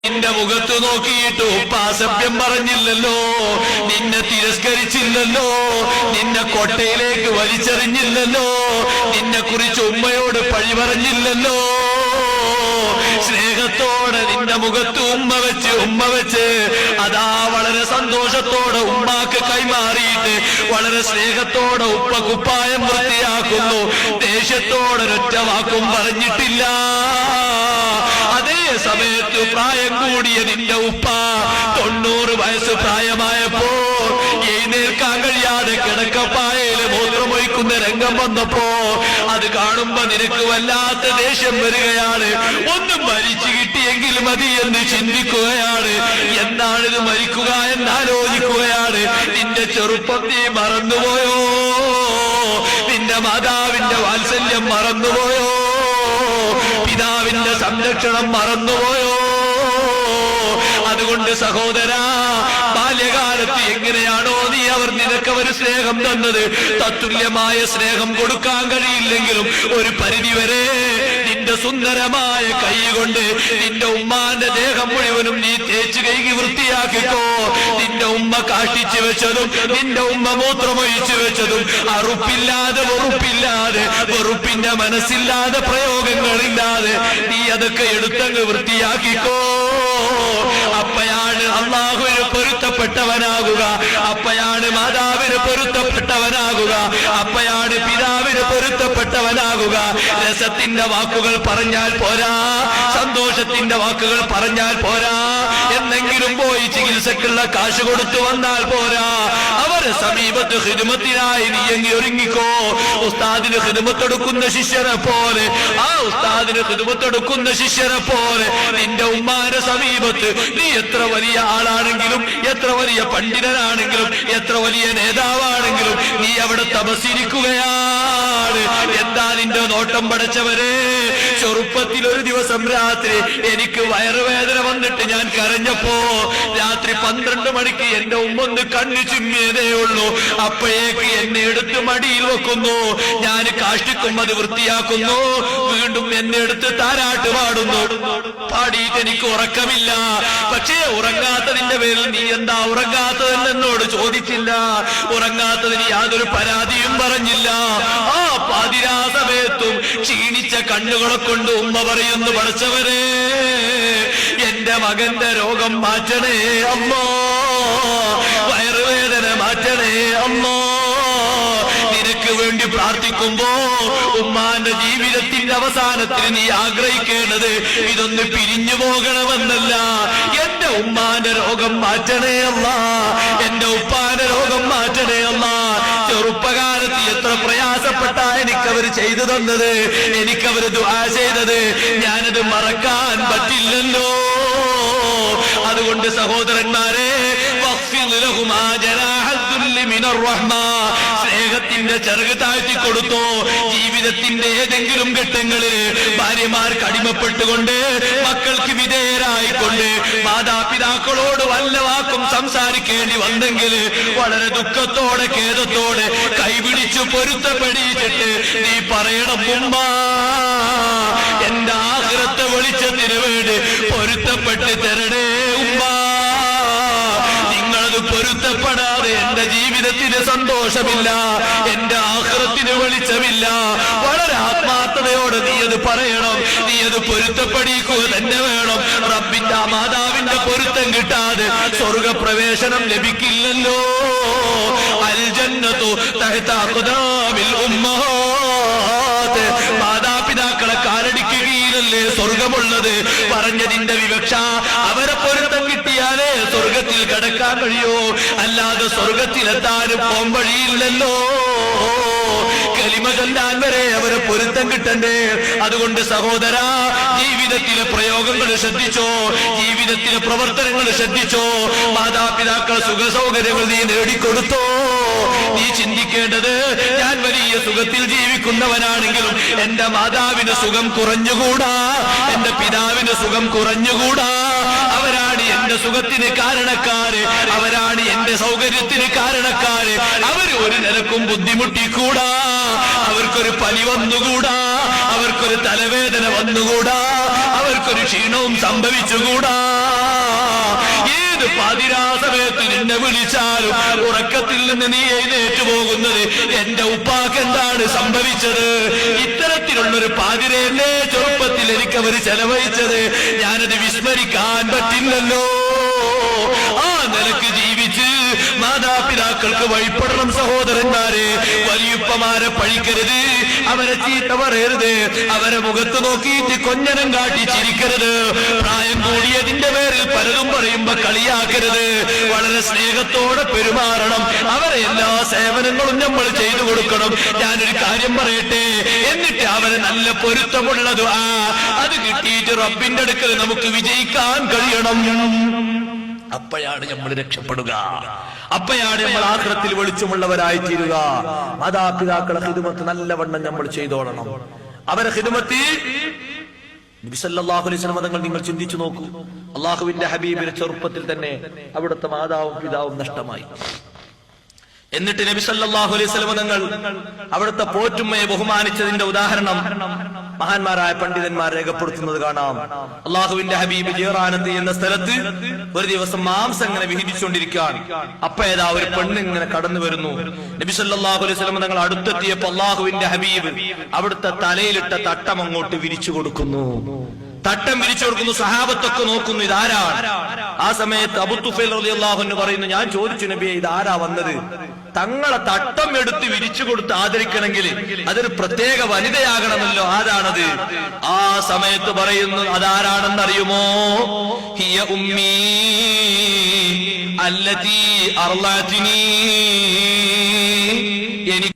നിന്റെ മുഖത്ത് നോക്കിയിട്ട് ഉപ്പ അസഭ്യം പറഞ്ഞില്ലല്ലോ, നിന്നെ തിരസ്കരിച്ചില്ലല്ലോ, നിന്നെ കൊട്ടയിലേക്ക് വലിച്ചെറിഞ്ഞില്ലല്ലോ, നിന്നെ കുറിച്ച് ഉമ്മയോട് പഴി പറഞ്ഞില്ലല്ലോ. സ്നേഹത്തോടെ നിന്റെ മുഖത്ത് ഉമ്മ വെച്ച് അതാ വളരെ സന്തോഷത്തോടെ ഉമ്മാക്ക് കൈമാറിയിട്ട് വളരെ സ്നേഹത്തോടെ ഉപ്പ കുപ്പായം വൃത്തിയാക്കുന്നു. ദേഷ്യത്തോടെ ഒരൊറ്റ വാക്കും പറഞ്ഞിട്ടില്ല. അതേ സമയത്ത് പ്രായം കൂടിയ നിന്റെ ഉപ്പ 90 വയസ്സ് പ്രായമായപ്പോ എഴുന്നേൽക്കാൻ കഴിയാതെ കിടക്കപ്പായയില് മൂത്രമൊഴിക്കുന്ന രംഗം വന്നപ്പോ അത് കാണുമ്പോ നിനക്ക് വല്ലാത്ത ദേഷ്യം വരികയാണ്. ഒന്നും മരിച്ചു കിട്ടിയെങ്കിൽ മതി എന്ന് ചിന്തിക്കുകയാണ്. എന്നാണിത് മരിക്കുക എന്നാലോചിക്കുകയാണ്. നിന്റെ ചെറുപ്പം നീ മറന്നുപോയോ? നിന്റെ മാതാവിന്റെ വാത്സല്യം മറന്നുപോയോ? പിതാവിന്റെ സംരക്ഷണം മറന്നുപോയോ? അതുകൊണ്ട് സഹോദരാ, ബാല്യകാലത്ത് എങ്ങനെയാണോ നീ നിനക്കവർ സ്നേഹം തന്നത്, തത്തുല്യമായ സ്നേഹം കൊടുക്കാൻ കഴിയില്ലെങ്കിലും ഒരു പരിധിവരെ നിന്റെ സുന്ദരമായ കൈ കൊണ്ട് നിന്റെ ഉമ്മാന്റെ ദേഹം മുഴുവനും നീ തേച്ച് കഴുകി വൃത്തിയാക്കിക്കോ. നിന്റെ ഉമ്മ കാഷ്ടിച്ചു വെച്ചതും നിന്റെ ഉമ്മ മൂത്രമൊഴിച്ചു വെച്ചതും അറുപ്പില്ലാതെ വെറുപ്പിന്റെ മനസ്സില്ലാതെ പ്രയോഗങ്ങളില്ലാതെ നീ അതൊക്കെ എടുത്തങ്ങ് വൃത്തിയാക്കിക്കോ. അപ്പയാണ് അല്ലാഹുവിന് പൊരുത്തപ്പെട്ടവനാകുക, അപ്പയാണ് മാതാവിന് പൊരുത്തപ്പെട്ടവനാകുക, അപ്പയാണ് പിതാവിന് പൊരുത്തപ്പെട്ടവനാകുക. രസത്തിന്റെ വാക്കുകൾ പറഞ്ഞാൽ പോരാ, സന്തോഷത്തിന്റെ വാക്കുകൾ പറഞ്ഞാൽ പോരാ, എന്നെങ്കിലും പോയി ചികിത്സക്കുള്ള കാശ് കൊടുത്തു വന്നാൽ പോരാ. അവരെ സമീപത്ത് ഖിദ്മത്തിനായി നീ എങ്ങി ഒരുങ്ങിക്കോ. ഉസ്താദിന് ഖിദ്മത്തെടുക്കുന്ന ശിഷ്യരെ പോലെ, ആ ഉസ്താദിന് ഖിദ്മത്തെടുക്കുന്ന ശിഷ്യരെ പോലെ നിന്റെ ഉമ്മാന്റെ സമീപത്ത് നീ എത്ര വലിയ ആളാണെങ്കിലും, എത്ര വലിയ പണ്ഡിതനാണെങ്കിലും, എത്ര വലിയ നേതാവാണെങ്കിലും നീ അവിടെ തപസ്സിരിക്കുകയാണ്. എന്താ നിന്റെ നോട്ടം പടച്ചവരെ? ചെറുപ്പത്തിൽ ഒരു ദിവസം രാത്രി എനിക്ക് വയറുവേദന വന്നിട്ട് ഞാൻ കരഞ്ഞപ്പോ രാത്രി 12 മണിക്ക് എന്റെ ഉമ്മ ഒന്ന് കണ്ണു ചിമ്മിയതേ ഉള്ളൂ. അപ്പോഴേക്ക് എന്നെ എടുത്ത് മടിയിൽ വെക്കുന്നു. ഞാൻ കാഷ്ടിക്കും അത് വൃത്തിയാക്കുന്നു. വീണ്ടും എന്നെ എടുത്ത് താരാട്ട് പാടുന്നു. പാടിയിട്ട് എനിക്ക് ഉറക്കമില്ല. പക്ഷേ ഉറങ്ങാത്തതിന്റെ പേരിൽ നീ എന്താ ഉറങ്ങാത്തതെന്ന് എന്നോട് ചോദിച്ചില്ല. ഉറങ്ങാത്തതിന് യാതൊരു പരാതിയും പറഞ്ഞില്ല. ആ പാതിരാ സമയത്തും ക്ഷീണിച്ച കണ്ണുകളെ കൊണ്ട് ഉമ്മ പറയുന്നു, പഠിച്ചവരെ എന്റെ മകന്റെ രോഗം മാറ്റണേ അമ്മോ, വയറുവേദന മാറ്റണേ അമ്മോ. നിനക്ക് വേണ്ടി പ്രാർത്ഥിക്കുമ്പോ ഉമ്മാന്റെ ജീവിതത്തിന്റെ അവസാനത്തിൽ നീ ആഗ്രഹിക്കേണ്ടത് ഇതൊന്ന് പിരിഞ്ഞു പോകണമെന്നല്ല. എന്റെ ഉമ്മാന്റെ രോഗം മാറ്റണേ അല്ല, എന്റെ ഉപ്പാന്റെ രോഗം മാറ്റണേ അല്ല. ചെറുപ്പകാലത്ത് എത്ര പ്രയാസപ്പെട്ട എനിക്കവർ ചെയ്തു തന്നത്, എനിക്കവർ ദുആ ചെയ്തത്, ഞാനത് മറക്കാൻ പറ്റില്ലല്ലോ. അതുകൊണ്ട് സഹോദരന്മാരെ, സ്നേഹത്തിന്റെ ചെറുക് താഴ്ത്തി കൊടുത്തോ. ജീവിതത്തിന്റെ ഏതെങ്കിലും ഘട്ടങ്ങളിൽ ഭാര്യമാർക്ക് അടിമപ്പെട്ടുകൊണ്ട്, മക്കൾക്ക് വിധേയരായിക്കൊണ്ട്, മാതാപിതാക്കളോട് വല്ല വാക്കും സംസാരിക്കേണ്ടി വന്നെങ്കിൽ വളരെ ദുഃഖത്തോടെ ഖേദത്തോടെ കൈപിടിച്ചു പൊരുത്തപ്പെടിച്ചിട്ട് നീ പറയണം, ഉമ്മ എന്റെ ആഖിറത്തെ വെളിച്ചത്തിന് വേണ്ടി പൊരുത്തപ്പെട്ട് തരണേ ഉമ്മ. നിങ്ങളത് പൊരുത്തപ്പെടാതെ എന്റെ ജീവിതത്തിന് സന്തോഷമില്ല, എന്റെ ആഖിറത്തിന് വെളിച്ചമില്ല. വളരെ ആത്മാർത്ഥതയോടെ നീ അത് പറയണം, നീ അത് പൊരുത്തപ്പെടിക്കുക തന്നെ വേണം. റബ്ബിന്റെ മാതാവിന്റെ പൊരുത്തം കിട്ടാതെ സ്വർഗപ്രവേശനം ലഭിക്കില്ലല്ലോ. അൽ ജന്നത്തു തഹ്ത അഖ്ദാമിൽ ഉമ്മഹാത്ത്, മാതാപിതാക്കളെ കാലടിക്ക് കീഴിലല്ലേ സ്വർഗമുള്ളത്. പറഞ്ഞതിന്റെ വിവക്ഷ അവരെ പൊരുത്തം കിട്ടിയാലേ സ്വർഗത്തിൽ കടക്കാൻ കഴിയോ, അല്ലാതെ സ്വർഗത്തിലെത്താനും പോംവഴിയില്ലല്ലോ. കലിമ ചൊല്ലാൻ വരെ അവരെ പൊരുത്തം കിട്ടണ്ടേ. അതുകൊണ്ട് സഹോദരാ, ജീവിതത്തിലെ പ്രയോഗങ്ങൾ ശ്രദ്ധിച്ചോ, ജീവിതത്തിലെ പ്രവർത്തനങ്ങൾ ശ്രദ്ധിച്ചോ. മാതാപിതാക്കളെ സുഖ സൗകര്യങ്ങൾ നീ നേടിക്കൊടുത്തോ. നീ ചിന്തിക്കേണ്ടത്, ഞാൻ വലിയ സുഖത്തിൽ ജീവിക്കുന്നവനാണെങ്കിലും എന്റെ മാതാവിന് സുഖം കുറഞ്ഞുകൂടാ, എന്റെ പിതാവിന് സുഖം കുറഞ്ഞുകൂടാ. അവരാണ് എന്റെ സുഖത്തിന് കാരണക്കാര്, അവരാണ് എന്റെ സൗകര്യത്തിന് കാരണക്കാര്. അവർ ഒരു നിലക്കും ബുദ്ധിമുട്ടിക്കൂടാ, അവർക്കൊരു പനി വന്നുകൂടാ, അവർക്കൊരു തലവേദന വന്നുകൂടാ, അവർക്കൊരു ക്ഷീണവും സംഭവിച്ചുകൂടാ. വിളിച്ചാലും ഉറക്കത്തിൽ നിന്ന് നീ എഴുന്നേറ്റ് പോകുന്നത് എന്റെ ഉപ്പാക്ക് എന്താണ് സംഭവിച്ചത്? ഇത്തരത്തിലുള്ളൊരു പാതിരയല്ലേ ചെറുപ്പത്തിൽ എനിക്ക് അവർ ചെലവഴിച്ചത്. ഞാനത് വിസ്മരിക്കാൻ പറ്റില്ലല്ലോ. ആ നിലക്ക് ജീവിച്ച് മാതാപിതാക്കൾക്ക് വഴിപ്പെടണം സഹോദരന്മാരെ. വലിയുപ്പമാരെ പഴിക്കരുത്, അവരെ ചീത്ത പറയരുത്, അവരെ മുഖത്ത് നോക്കിയിട്ട് കൊഞ്ഞനം കാട്ടി ചിരിക്കരുത്. പ്രായം കൂടിയതിന്റെ പേരിൽ പലതും പറയുമ്പോ കളിയാക്കരുത്. വളരെ സ്നേഹത്തോടെ പെരുമാറണം. അവരെ എല്ലാ സേവനങ്ങളും നമ്മൾ ചെയ്തു കൊടുക്കണം. ഞാനൊരു കാര്യം പറയട്ടെ, എന്നിട്ട് അവരെ നല്ല പൊരുത്തമുള്ള ദുആ അത് കിട്ടിയിട്ട് റബ്ബിന്റെ അടുക്കൽ നമുക്ക് വിജയിക്കാൻ കഴിയണം. അപ്പോഴാണ് നമ്മൾ രക്ഷപ്പെടുക. അപ്പോഴാണ് നമ്മൾ ആഖിറത്തിൽ വെളിച്ചമുള്ളവരായി തീരുക. മാതാപിതാക്കളെ ഖിദ്മത്ത് നല്ലവണ്ണം നമ്മൾ ചെയ്തോളണം. അവരെ ഖിദ്മത്ത് നബി സല്ലല്ലാഹു അലൈഹി വസല്ലം തങ്ങൾ നിങ്ങൾ ചിന്തിച്ചു നോക്കൂ. അള്ളാഹുവിന്റെ ഹബീബിന്റെ ചെറുപ്പത്തിൽ തന്നെ അവിടുത്തെ മാതാവും പിതാവും നഷ്ടമായി. എന്നിട്ട് നബി സല്ലല്ലാഹു അലൈഹി വസല്ലം തങ്ങൾ അവിടുത്തെ പോറ്റുമ്മയെ ബഹുമാനിച്ചതിന്റെ ഉദാഹരണം മഹാന്മാരായ പണ്ഡിതന്മാർ രേഖപ്പെടുത്തുന്നത് കാണാം. അള്ളാഹുവിന്റെ ഹബീബ് ജിറാനത്ത് എന്ന സ്ഥലത്ത് ഒരു ദിവസം മാംസം ഇങ്ങനെ വിഹിതിച്ചുകൊണ്ടിരിക്കാൻ അപ്പേതാ ഒരു പെണ്ണ് ഇങ്ങനെ കടന്നു വരുന്നു. നബി സല്ലല്ലാഹു അലൈഹി വസല്ലം തങ്ങൾ അടുത്തെത്തിയപ്പോൾ അള്ളാഹുവിന്റെ ഹബീബ് അവിടുത്തെ തലയിലിട്ട തട്ടം അങ്ങോട്ട് വിരിച്ചു കൊടുക്കുന്നു. തട്ടം വിരിച്ചു കൊടുക്കുന്നു. സഹാബത്തൊക്കെ നോക്കുന്നു, ഇതാരാണ്? ആ സമയത്ത് അബൂ തുഫൈൽ റളിയല്ലാഹു അൻഹു പറയുന്നു, ഞാൻ ചോദിച്ചു നബിയെ, ഇതാരാ വന്നത്? തങ്ങളെ തട്ടം എടുത്ത് വിരിച്ചു കൊടുത്ത് ആദരിക്കണമെങ്കിൽ അതൊരു പ്രത്യേക വനിതയാകണമല്ലോ. ആരാണത്? ആ സമയത്ത് പറയുന്നു, അതാരാണെന്നറിയുമോ? ഹിയ ഉമ്മീ അല്ലതീ അർളഅത്നീ.